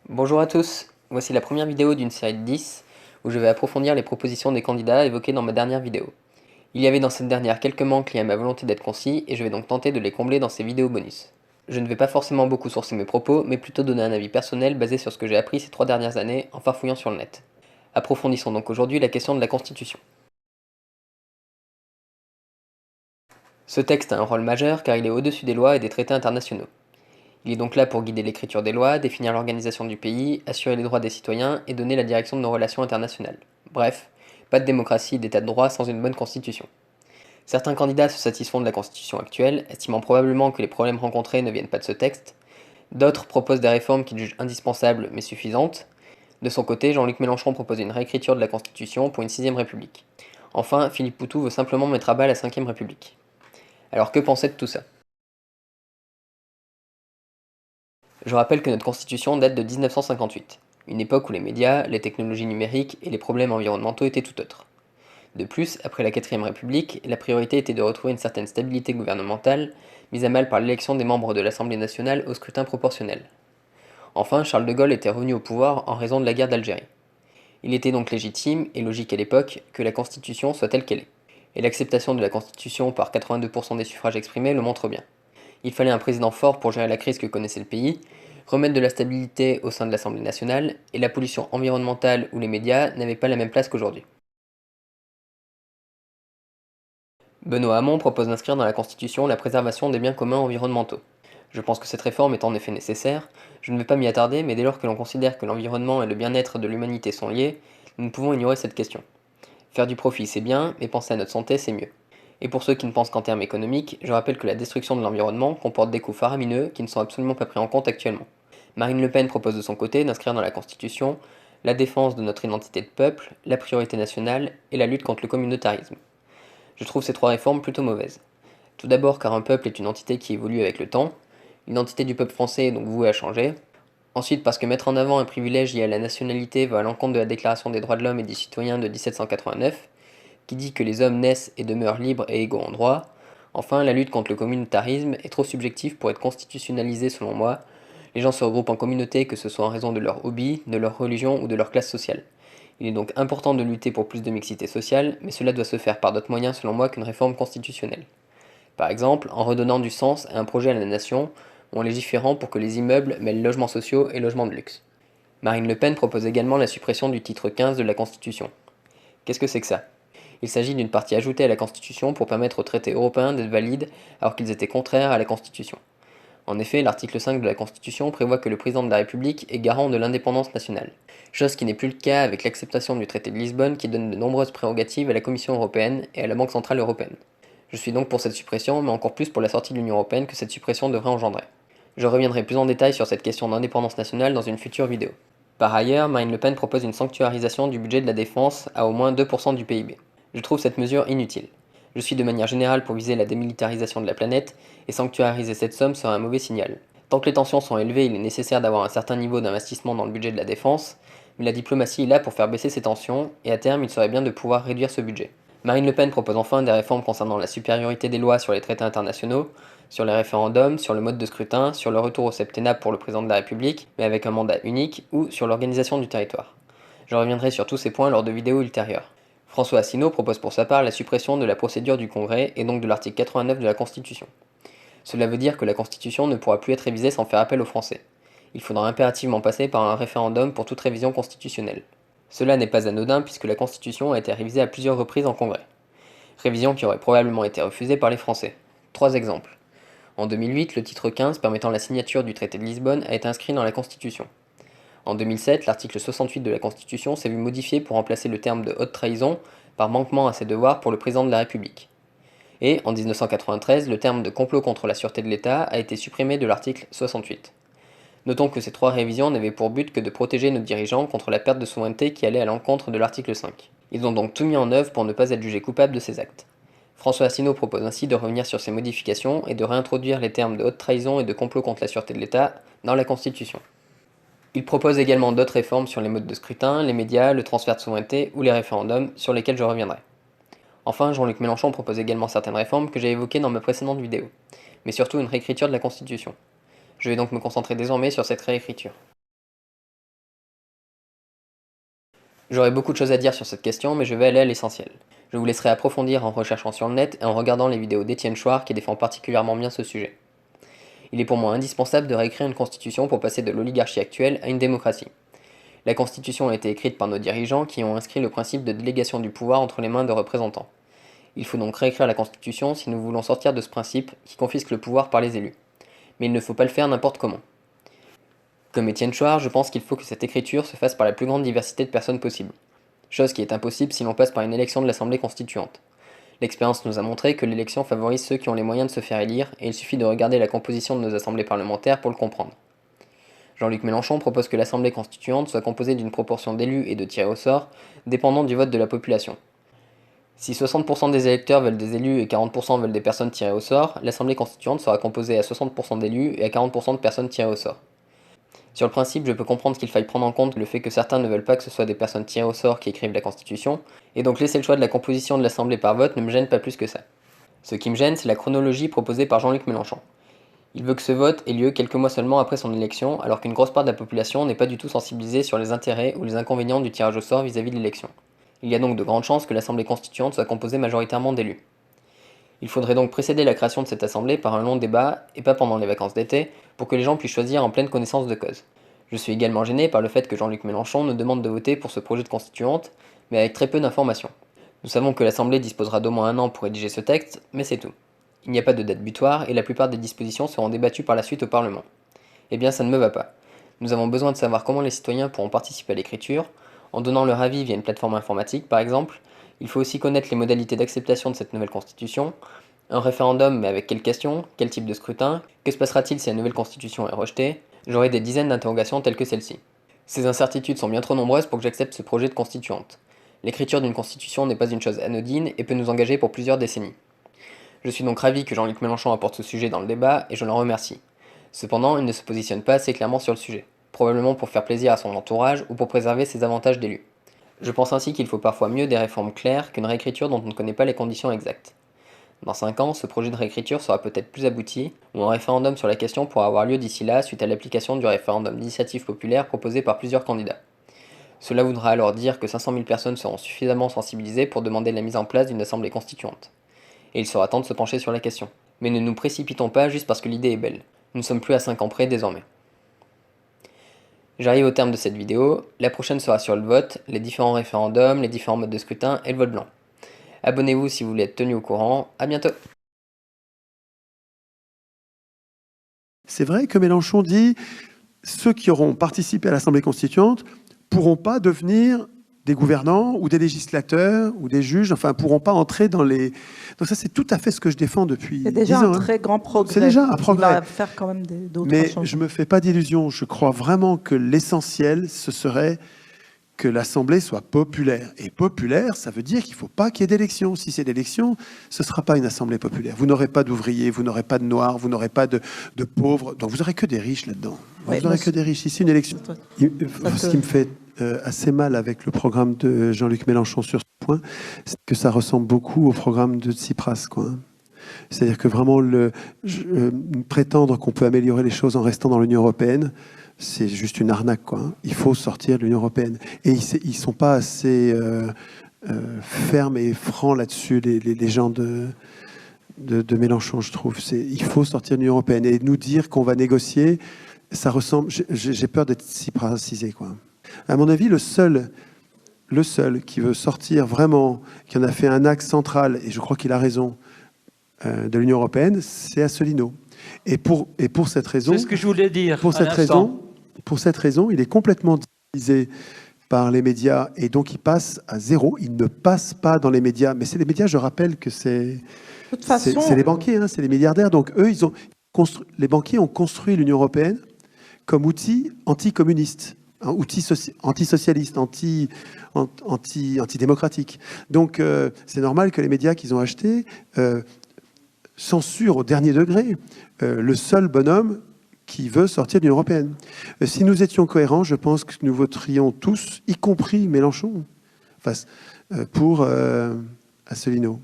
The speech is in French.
Bonjour à tous, voici la première vidéo d'une série de 10 où je vais approfondir les propositions des candidats évoquées dans ma dernière vidéo. Il y avait dans cette dernière quelques manques liés à ma volonté d'être concis et je vais donc tenter de les combler dans ces vidéos bonus. Je ne vais pas forcément beaucoup sourcer mes propos, mais plutôt donner un avis personnel basé sur ce que j'ai appris ces 3 dernières années en farfouillant sur le net. Approfondissons donc aujourd'hui la question de la Constitution. Ce texte a un rôle majeur car il est au-dessus des lois et des traités internationaux. Il est donc là pour guider l'écriture des lois, définir l'organisation du pays, assurer les droits des citoyens et donner la direction de nos relations internationales. Bref, pas de démocratie et d'état de droit sans une bonne constitution. Certains candidats se satisfont de la constitution actuelle, estimant probablement que les problèmes rencontrés ne viennent pas de ce texte. D'autres proposent des réformes qu'ils jugent indispensables mais suffisantes. De son côté, Jean-Luc Mélenchon propose une réécriture de la constitution pour une 6ème république. Enfin, Philippe Poutou veut simplement mettre à bas la 5ème république. Alors que penser de tout ça? Je rappelle que notre constitution date de 1958, une époque où les médias, les technologies numériques et les problèmes environnementaux étaient tout autres. De plus, après la 4ème République, la priorité était de retrouver une certaine stabilité gouvernementale, mise à mal par l'élection des membres de l'Assemblée nationale au scrutin proportionnel. Enfin, Charles de Gaulle était revenu au pouvoir en raison de la guerre d'Algérie. Il était donc légitime et logique à l'époque que la Constitution soit telle qu'elle est. Et l'acceptation de la Constitution par 82% des suffrages exprimés le montre bien. Il fallait un président fort pour gérer la crise que connaissait le pays, remettre de la stabilité au sein de l'Assemblée nationale, et la pollution environnementale ou les médias n'avaient pas la même place qu'aujourd'hui. Benoît Hamon propose d'inscrire dans la Constitution la préservation des biens communs environnementaux. Je pense que cette réforme est en effet nécessaire, je ne vais pas m'y attarder, mais dès lors que l'on considère que l'environnement et le bien-être de l'humanité sont liés, nous ne pouvons ignorer cette question. Faire du profit c'est bien, mais penser à notre santé c'est mieux. Et pour ceux qui ne pensent qu'en termes économiques, je rappelle que la destruction de l'environnement comporte des coûts faramineux qui ne sont absolument pas pris en compte actuellement. Marine Le Pen propose de son côté d'inscrire dans la Constitution la défense de notre identité de peuple, la priorité nationale et la lutte contre le communautarisme. Je trouve ces 3 réformes plutôt mauvaises. Tout d'abord car un peuple est une entité qui évolue avec le temps, l'identité du peuple français est donc vouée à changer. Ensuite parce que mettre en avant un privilège lié à la nationalité va à l'encontre de la Déclaration des droits de l'homme et du citoyen de 1789, qui dit que les hommes naissent et demeurent libres et égaux en droit. Enfin, la lutte contre le communautarisme est trop subjective pour être constitutionnalisée selon moi. Les gens se regroupent en communauté que ce soit en raison de leur hobby, de leur religion ou de leur classe sociale. Il est donc important de lutter pour plus de mixité sociale, mais cela doit se faire par d'autres moyens selon moi qu'une réforme constitutionnelle. Par exemple, en redonnant du sens à un projet à la nation, ou en légiférant pour que les immeubles mêlent logements sociaux et logements de luxe. Marine Le Pen propose également la suppression du titre 15 de la Constitution. Qu'est-ce que c'est que ça? Il s'agit d'une partie ajoutée à la Constitution pour permettre aux traités européens d'être valides alors qu'ils étaient contraires à la Constitution. En effet, l'article 5 de la Constitution prévoit que le président de la République est garant de l'indépendance nationale, chose qui n'est plus le cas avec l'acceptation du traité de Lisbonne qui donne de nombreuses prérogatives à la Commission européenne et à la Banque centrale européenne. Je suis donc pour cette suppression, mais encore plus pour la sortie de l'Union européenne que cette suppression devrait engendrer. Je reviendrai plus en détail sur cette question d'indépendance nationale dans une future vidéo. Par ailleurs, Marine Le Pen propose une sanctuarisation du budget de la défense à au moins 2% du PIB. Je trouve cette mesure inutile. Je suis de manière générale pour viser la démilitarisation de la planète, et sanctuariser cette somme serait un mauvais signal. Tant que les tensions sont élevées, il est nécessaire d'avoir un certain niveau d'investissement dans le budget de la défense, mais la diplomatie est là pour faire baisser ces tensions, et à terme il serait bien de pouvoir réduire ce budget. Marine Le Pen propose enfin des réformes concernant la supériorité des lois sur les traités internationaux, sur les référendums, sur le mode de scrutin, sur le retour au septennat pour le président de la République, mais avec un mandat unique, ou sur l'organisation du territoire. Je reviendrai sur tous ces points lors de vidéos ultérieures. François Asselineau propose pour sa part la suppression de la procédure du Congrès et donc de l'article 89 de la Constitution. Cela veut dire que la Constitution ne pourra plus être révisée sans faire appel aux Français. Il faudra impérativement passer par un référendum pour toute révision constitutionnelle. Cela n'est pas anodin puisque la Constitution a été révisée à plusieurs reprises en Congrès. Révision qui aurait probablement été refusée par les Français. 3 exemples. En 2008, le titre 15 permettant la signature du traité de Lisbonne a été inscrit dans la Constitution. En 2007, l'article 68 de la Constitution s'est vu modifié pour remplacer le terme de haute trahison par manquement à ses devoirs pour le président de la République. Et en 1993, le terme de complot contre la sûreté de l'État a été supprimé de l'article 68. Notons que ces 3 révisions n'avaient pour but que de protéger nos dirigeants contre la perte de souveraineté qui allait à l'encontre de l'article 5. Ils ont donc tout mis en œuvre pour ne pas être jugés coupables de ces actes. François Asselineau propose ainsi de revenir sur ces modifications et de réintroduire les termes de haute trahison et de complot contre la sûreté de l'État dans la Constitution. Il propose également d'autres réformes sur les modes de scrutin, les médias, le transfert de souveraineté ou les référendums, sur lesquels je reviendrai. Enfin, Jean-Luc Mélenchon propose également certaines réformes que j'ai évoquées dans ma précédente vidéo, mais surtout une réécriture de la Constitution. Je vais donc me concentrer désormais sur cette réécriture. J'aurais beaucoup de choses à dire sur cette question, mais je vais aller à l'essentiel. Je vous laisserai approfondir en recherchant sur le net et en regardant les vidéos d'Étienne Chouard qui défend particulièrement bien ce sujet. Il est pour moi indispensable de réécrire une constitution pour passer de l'oligarchie actuelle à une démocratie. La constitution a été écrite par nos dirigeants qui ont inscrit le principe de délégation du pouvoir entre les mains de représentants. Il faut donc réécrire la constitution si nous voulons sortir de ce principe qui confisque le pouvoir par les élus. Mais il ne faut pas le faire n'importe comment. Comme Étienne Chouard, je pense qu'il faut que cette écriture se fasse par la plus grande diversité de personnes possible. Chose qui est impossible si l'on passe par une élection de l'Assemblée constituante. L'expérience nous a montré que l'élection favorise ceux qui ont les moyens de se faire élire, et il suffit de regarder la composition de nos assemblées parlementaires pour le comprendre. Jean-Luc Mélenchon propose que l'Assemblée constituante soit composée d'une proportion d'élus et de tirés au sort, dépendant du vote de la population. Si 60% des électeurs veulent des élus et 40% veulent des personnes tirées au sort, l'Assemblée constituante sera composée à 60% d'élus et à 40% de personnes tirées au sort. Sur le principe, je peux comprendre qu'il faille prendre en compte le fait que certains ne veulent pas que ce soit des personnes tirées au sort qui écrivent la Constitution, et donc laisser le choix de la composition de l'Assemblée par vote ne me gêne pas plus que ça. Ce qui me gêne, c'est la chronologie proposée par Jean-Luc Mélenchon. Il veut que ce vote ait lieu quelques mois seulement après son élection, alors qu'une grosse part de la population n'est pas du tout sensibilisée sur les intérêts ou les inconvénients du tirage au sort vis-à-vis de l'élection. Il y a donc de grandes chances que l'Assemblée constituante soit composée majoritairement d'élus. Il faudrait donc précéder la création de cette assemblée par un long débat, et pas pendant les vacances d'été, pour que les gens puissent choisir en pleine connaissance de cause. Je suis également gêné par le fait que Jean-Luc Mélenchon nous demande de voter pour ce projet de constituante, mais avec très peu d'informations. Nous savons que l'Assemblée disposera d'au moins un an pour rédiger ce texte, mais c'est tout. Il n'y a pas de date butoir, et la plupart des dispositions seront débattues par la suite au Parlement. Eh bien, ça ne me va pas. Nous avons besoin de savoir comment les citoyens pourront participer à l'écriture, en donnant leur avis via une plateforme informatique par exemple. Il faut aussi connaître les modalités d'acceptation de cette nouvelle constitution, un référendum mais avec quelles questions, quel type de scrutin, que se passera-t-il si la nouvelle constitution est rejetée, j'aurai des dizaines d'interrogations telles que celle-ci. Ces incertitudes sont bien trop nombreuses pour que j'accepte ce projet de constituante. L'écriture d'une constitution n'est pas une chose anodine et peut nous engager pour plusieurs décennies. Je suis donc ravi que Jean-Luc Mélenchon apporte ce sujet dans le débat et je l'en remercie. Cependant, il ne se positionne pas assez clairement sur le sujet, probablement pour faire plaisir à son entourage ou pour préserver ses avantages d'élu. Je pense ainsi qu'il faut parfois mieux des réformes claires qu'une réécriture dont on ne connaît pas les conditions exactes. Dans 5 ans, ce projet de réécriture sera peut-être plus abouti, ou un référendum sur la question pourra avoir lieu d'ici là suite à l'application du référendum d'initiative populaire proposé par plusieurs candidats. Cela voudra alors dire que 500 000 personnes seront suffisamment sensibilisées pour demander la mise en place d'une assemblée constituante. Et il sera temps de se pencher sur la question. Mais ne nous précipitons pas juste parce que l'idée est belle. Nous ne sommes plus à 5 ans près désormais. J'arrive au terme de cette vidéo. La prochaine sera sur le vote, les différents référendums, les différents modes de scrutin et le vote blanc. Abonnez-vous si vous voulez être tenu au courant. À bientôt. C'est vrai que Mélenchon dit ceux qui auront participé à l'Assemblée constituante pourront pas devenir des gouvernants ou des législateurs ou des juges, enfin, pourront pas entrer dans les... Donc ça, c'est tout à fait ce que je défends depuis 10 ans. C'est déjà un très grand progrès. C'est déjà un progrès. Il va faire quand même d'autres Mais changements. je me fais pas d'illusions. Je crois vraiment que l'essentiel, ce serait que l'Assemblée soit populaire. Et populaire, ça veut dire qu'il ne faut pas qu'il y ait d'élection. Si c'est d'élection, ce ne sera pas une Assemblée populaire. Vous n'aurez pas d'ouvriers, vous n'aurez pas de noirs, vous n'aurez pas de pauvres. Donc vous n'aurez que des riches là-dedans. Vous n'aurez que des riches. Ici, une élection. Ce qui me fait assez mal avec le programme de Jean-Luc Mélenchon sur ce point, c'est que ça ressemble beaucoup au programme de Tsipras, quoi. C'est-à-dire que vraiment, prétendre qu'on peut améliorer les choses en restant dans l'Union européenne, c'est juste une arnaque, quoi. Il faut sortir de l'Union européenne. Et ils ne sont pas assez fermes et francs là-dessus, les gens de Mélenchon, je trouve. Il faut sortir de l'Union européenne. Et nous dire qu'on va négocier, ça ressemble... J'ai peur d'être Tsiprasisé, quoi. À mon avis, le seul qui veut sortir vraiment, qui en a fait un axe central, et je crois qu'il a raison, de l'Union européenne, c'est Asselineau. Et pour cette raison... C'est ce que je voulais dire. Pour cette raison, il est complètement divisé par les médias et donc il passe à zéro. Il ne passe pas dans les médias. Mais c'est les médias, je rappelle que c'est les banquiers, hein, c'est les milliardaires. Donc eux, les banquiers ont construit l'Union européenne comme outil anticommuniste, un outil antisocialiste, antidémocratique. Donc c'est normal que les médias qu'ils ont achetés censurent au dernier degré le seul bonhomme qui veut sortir de l'Union européenne. Si nous étions cohérents, je pense que nous voterions tous, y compris Mélenchon, pour Asselineau.